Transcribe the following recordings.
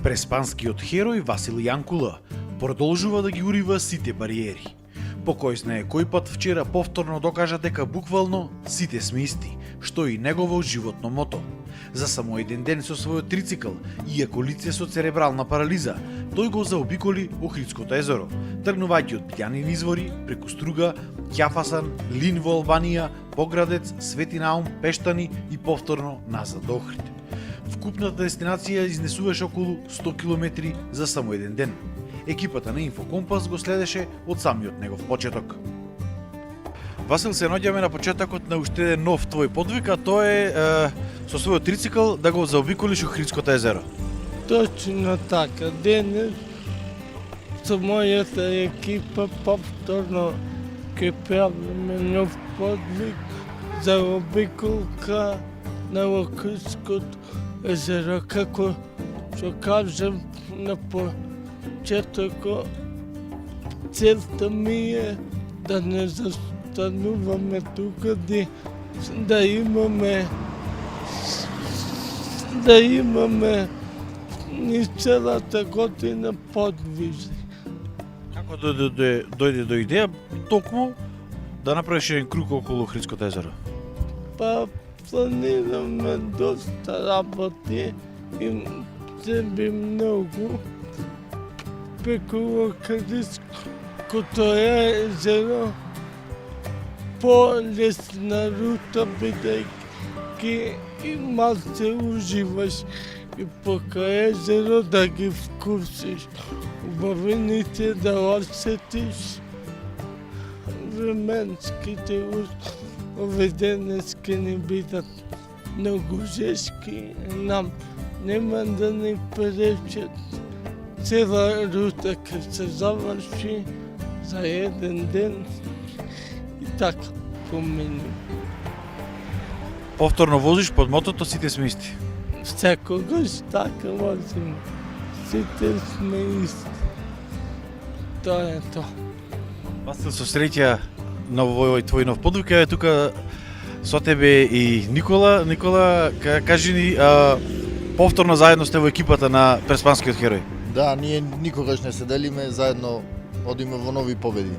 Преспанскиот херој Васил Јанкула продолжува да ги урива сите бариери. По кој знае кој пат вчера повторно докажа дека буквално сите сме исти, што и негово животно мото. За само еден ден со својот трицикл, иако лице со церебрална парализа, тој го заобиколи Охридското езеро, тргнувајќи од Битјанин извори, преку Струга, Ќафасан, Лин во Албанија, Поградец, Свети Наум, Пештани и повторно назад до Охрид. Вкупната дестинација изнесуваше околу 100 километри за само еден ден. Екипата на Инфокомпас го следеше од самиот негов почеток. Васил, се наоѓаме на почетокот на уште еден нов твој подвиг, а тоа е со својот трицикл да го заобиколиш Охридското езеро. Точно така. Денес со мојата екипа повторно ќе правиме нов подвиг за обиколка на Охридското езеро. Како што кажам на почетокот, целта ми е да не застануваме тука, да имаме ни целата година подвизи. Како дојде до идеја токму да направиш еден круг околу Охридското езеро? Па планираме доста работи и би многу преку Охридското езеро по-лесна рута, бидејќи и малце уживаш и покрај езеро да ги вкусиш убавините, да осетиш временските услови. Денес ке ни бидат многу жешки, нам нема да ни пречат. Цела рута ке се заврши за еден ден и така помини. Повторно возиш под мотото сите сме исти. Секогаш така возим. Сите сме исти. Тоа е тоа. Васил, со среќа на овој твој нов подвиг, е тука со тебе и Никола. Никола, кажи ни, повторно заедно сте во екипата на Преспанскиот херој. Да, ние никогаш не се делиме, заедно одиме во нови победи.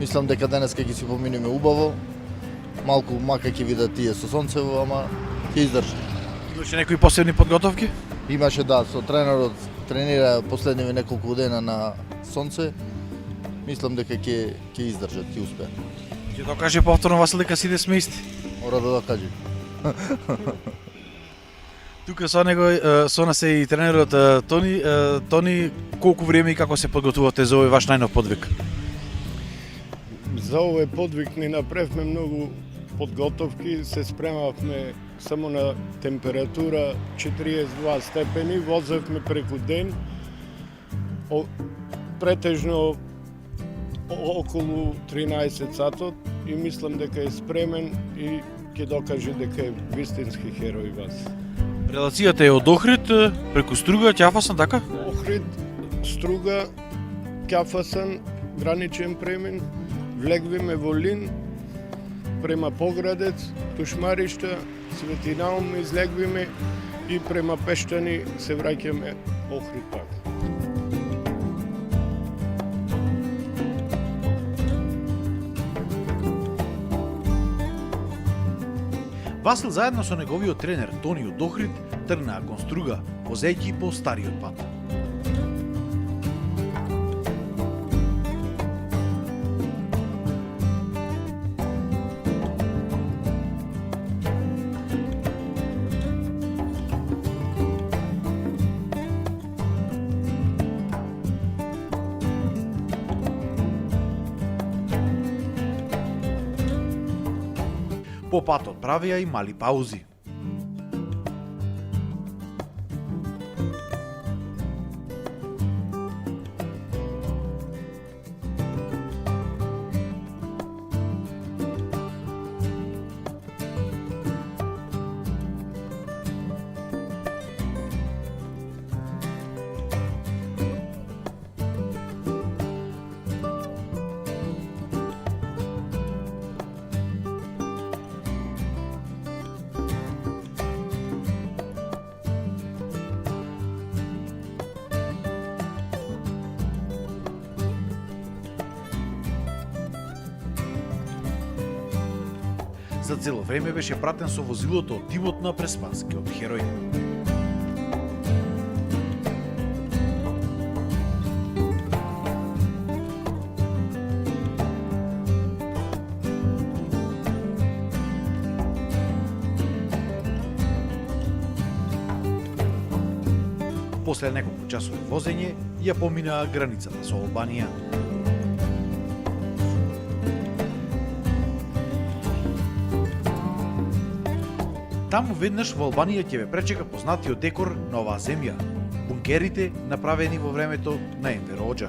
Мислам дека денес ќе ги си поминеме убаво. Малку мака ќе видат тие со сонцево, ама ќе издржи. Имаше некои посебни подготовки? Имаше, да, со тренерот тренира последниве неколку дена на сонце. Мислам дека ќе издржат, ќе успеат. Ќе докаже повторно Васил дека сите сме исти. Мора да докаже. Тука со него, со нас е и тренерот Тони. Тони, колку време и како се подготвувате за овој ваш најнов подвиг? За овој подвиг ни направивме многу подготовки, се спремавме само на температура 42 степени, возевме преку ден, претежно околу 13 сатот и мислам дека е спремен и ќе докаже дека е вистински херој вас. Релацијата е од Охрид преку Струга, Ќафасан, така? Охрид, Струга, Ќафасан, граничен премин, влегвиме во Лин, према Поградец, Тушмаришта, Свети Наум излегвиме и према Пештани се враќаме Охрид пак. Васил заедно со неговиот тренер Тони од Охрид тргнаа кон Струга, возејќи по стариот пат. По патот правеа и мали паузи. За цело време беше пратен со возилото од тимот на преспанскиот херој. После неколку часови возење, ја поминаа границата со Албанија. Таму веднаш во Албанија ќе ве пречека познатиот декор на оваа земја – бункерите направени во времето на Енвер Хоџа.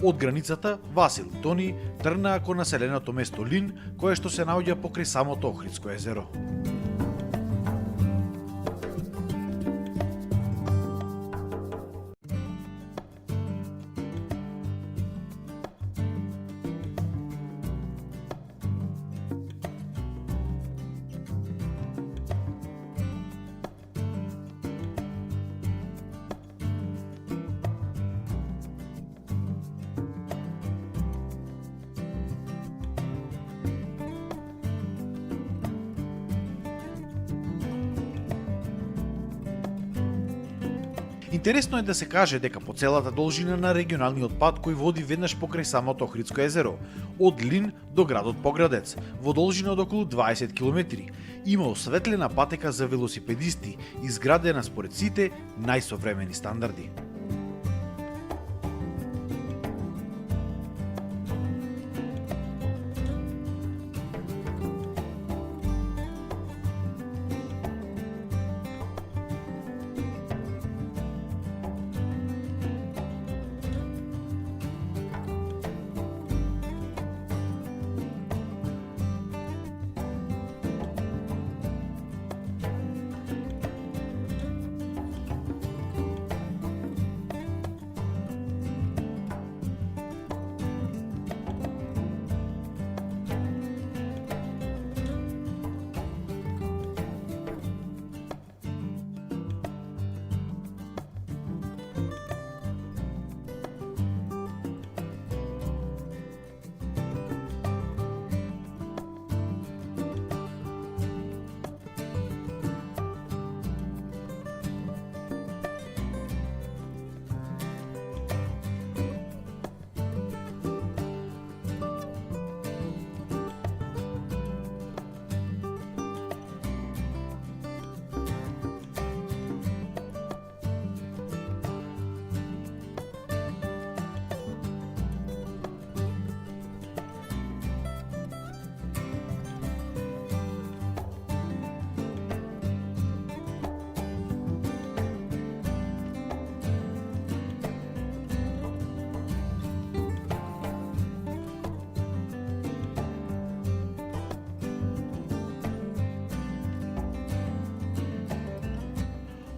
Од границата Васил и Тони тргнаа кон населеното место Лин, кое што се наоѓа покрај самото Охридско езеро. Интересно е да се каже дека по целата должина на регионалниот пат кој води веднаш покрај самото Охридско езеро, од Лин до градот Поградец, во должина од околу 20 км, има осветлена патека за велосипедисти, изградена според сите најсовремени стандарди.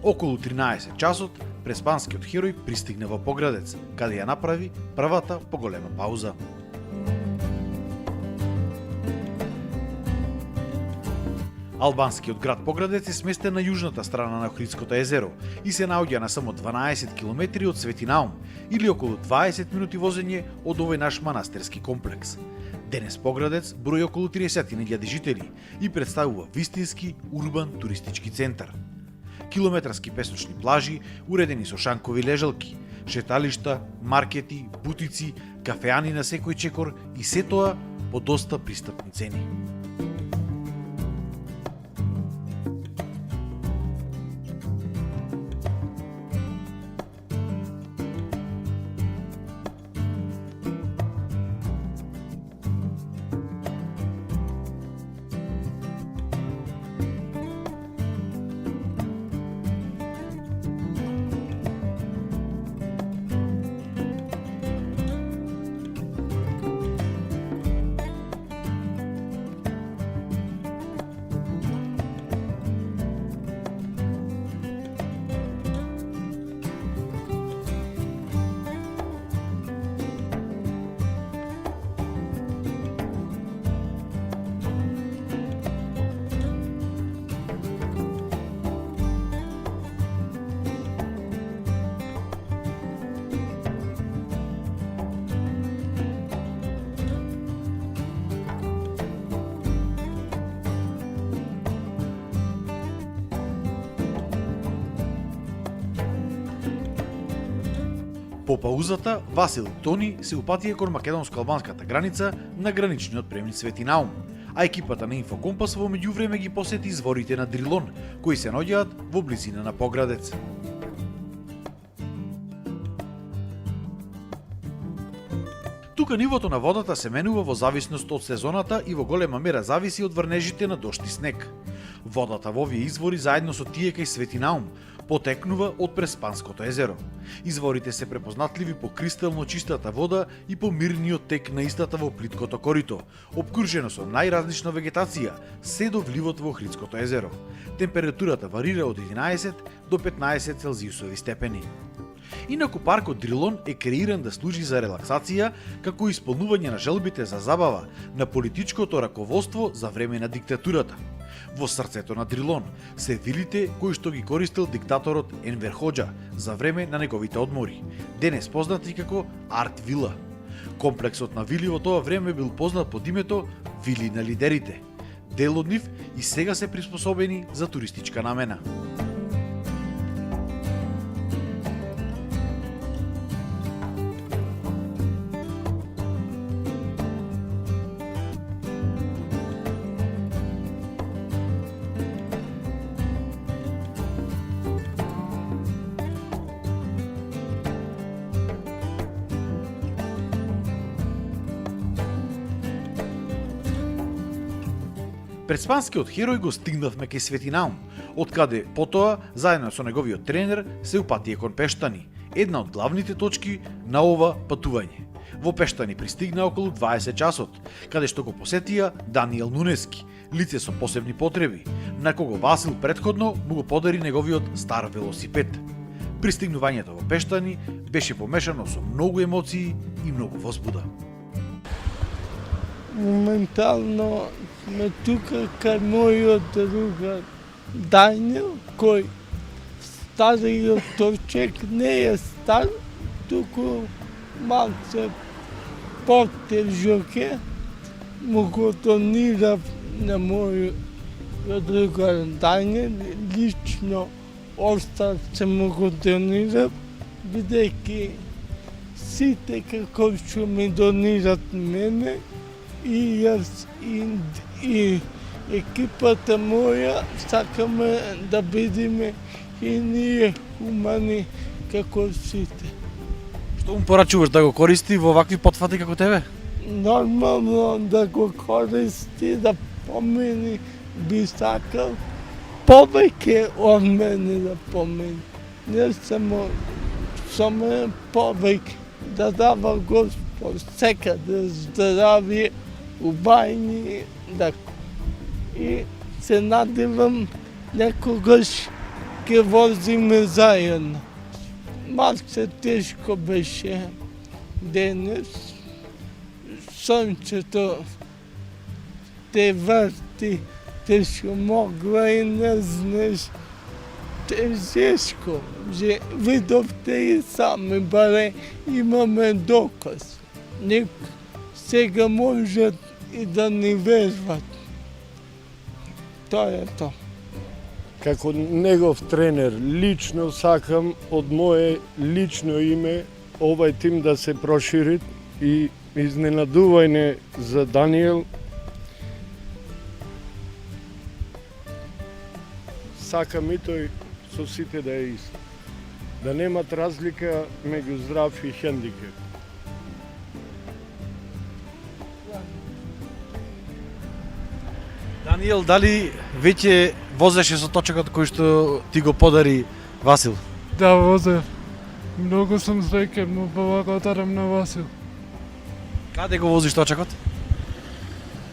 Околу 13 часот, преспанскиот херој пристигне во Поградец, каде ја направи првата поголема пауза. Албанскиот град Поградец е сместен на јужната страна на Охридското езеро и се наоѓа на само 12 км од Свети Наум или околу 20 минути возење од овој наш манастирски комплекс. Денес Поградец брои околу 30.000 жители и представува вистински урбан туристички центар. Километарски песочни плажи, уредени со шанкови лежалки, шеталишта, маркети, бутици, кафеани на секој чекор и се тоа по доста пристапни цени. По паузата, Васил и Тони се упатија кон македонско-албанската граница на граничниот премин Свети Наум, а екипата на Инфокомпас во меѓувреме ги посети изворите на Дрилон, кои се наоѓаат во близина на Поградец. Тука нивото на водата се менува во зависност од сезоната и во голема мера зависи од врнежите на дожд и снег. Водата во овие извори заедно со тие кај Свети Наум потекнува од Преспанското езеро. Изворите се препознатливи по кристално чистата вода и по мирниот тек на истата во плиткото корито, обкружено со најразлична вегетација, се до вливот во Охридското езеро. Температурата варира од 11 до 15 целзиусови степени. Инаку паркот Дрилон е креиран да служи за релаксација како исполнување на желбите за забава на политичкото раководство за време на диктатурата. Во срцето на Дрилон се вилите кои што ги користел диктаторот Енвер Хоџа за време на неговите одмори, денес познати како Арт Вила. Комплексот на вили во тоа време бил познат под името Вили на лидерите. Дел од нив и сега се приспособени за туристичка намена. Преспанскиот херој го стигнавме кај Свети Наум, откаде потоа, заедно со неговиот тренер, се упатие кон Пештани, една од главните точки на ова патување. Во Пештани пристигна околу 20 часот, каде што го посетија Даниел Нунески, лице со посебни потреби, на кого Васил претходно му го подари неговиот стар велосипед. Пристигнувањето во Пештани беше помешано со многу емоции и многу возбуда. Моментално сме тука кај мојот другар Даниел, кој стариот точек не е стар, туку малце по-тежок, му го донирав на мојот другар Даниел, лично остав се му го донирав, бидејќи сите како што ми донират мене, и јас и екипата моја сакаме да бидеме и ние хумани како сите. Што му порачуваш да го користи во вакви потфати како тебе? Нормално да го користи, да помени би сакал повеќе од мене да помени. Не само повеќе да дава Господ секаде здравие, убајни, да. И се надевам некогаш ќе возиме заедно. Малце тешко беше денес. Сончето те врти, тешко могла и не знаеш. Тежешко, že видовте и сами, баре имаме доказ. Сега можат и да ни верват. Тоа е тоа. Како негов тренер, лично сакам од мое лично име овај тим да се прошири и изненадување за Даниел. Сакам и тој со сите да е ист. Да немат разлика меѓу здрав и хендикеп. Даниел, дали веќе возеше со точакот кој што ти го подари Васил? Да, возев. Многу сум среќен, му благодарам на Васил. Каде го возиш точакот?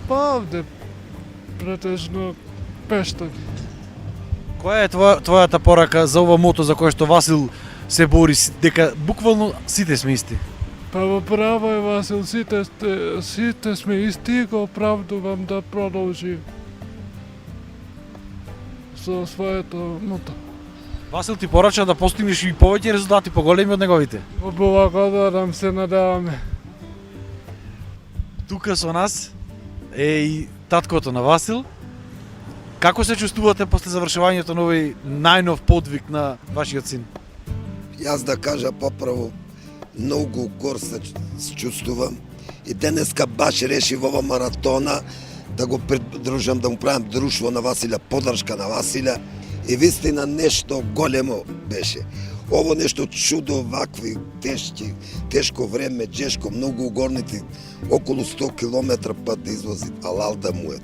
Па овде, претежно Пештани. Која е твојата порака за ова мото за кое што Васил се бори, дека буквално сите сме исти? Па во право е Васил, сите сме исти и го оправдувам да продолжи со своето мото. Васил ти порача да постигнеш и повеќе резултати поголеми од неговите. Му благодарам, се надаваме. Тука со нас е и таткото на Васил. Како се чувствувате после завршувањето на овој најнов подвиг на вашиот син? Јас да кажа попрво, многу гор се чувствувам и денеска баш решив ова маратона да го придружам, да му правам друштво на Василе, подршка на Василе и вистина нешто големо беше. Ово нешто чудо, вакви тешко време, джешко, многу угорните, околу 100 километра пат да извози, алал да му е.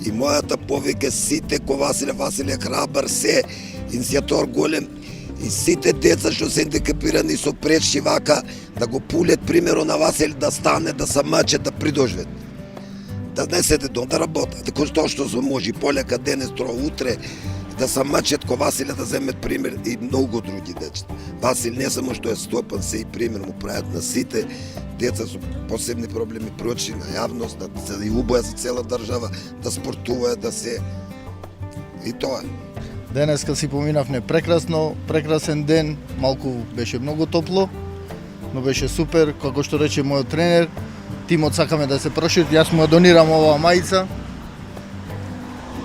И мојата повика сите ко Василе храбар, се, иницијатор голем, и сите деца што се ендикапирани со пречи вака, да го пулет примеро на Василе, да стане, да се мачат, да придожвет. Да не седе дом, да работат, како што се може, полека, денес, утре, да се мачат ко Василе, да земет пример и многу други деца. Васил не само што е стопан, се и пример му прават на сите деца со посебни проблеми прочи на јавност, да се и убоја за цела држава, да спортуваат, да се... И тоа. Денеска си поминавме прекрасно, прекрасен ден, малку беше многу топло, но беше супер, како што рече мојот тренер, тимот сакаме да се прошири, јас му ја донирам оваа мајца,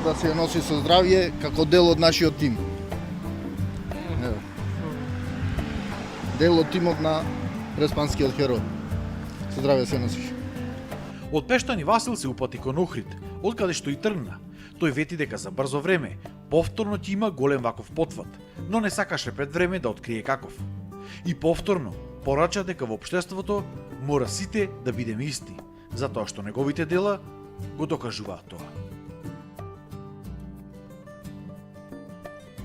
да се ја носи со здравје, како дел од нашиот тим. Ево. Дел од тимот на Респанскиот херој. Со здравје се носиш. Од Пештани Васил се упати кон Охрид, откаде што и тргна. Тој вети дека за брзо време повторно ќе има голем ваков потват, но не сакаше пред време да открие каков. И повторно порача дека во општеството мора сите да бидеме исти, затоа што неговите дела го докажуваат тоа.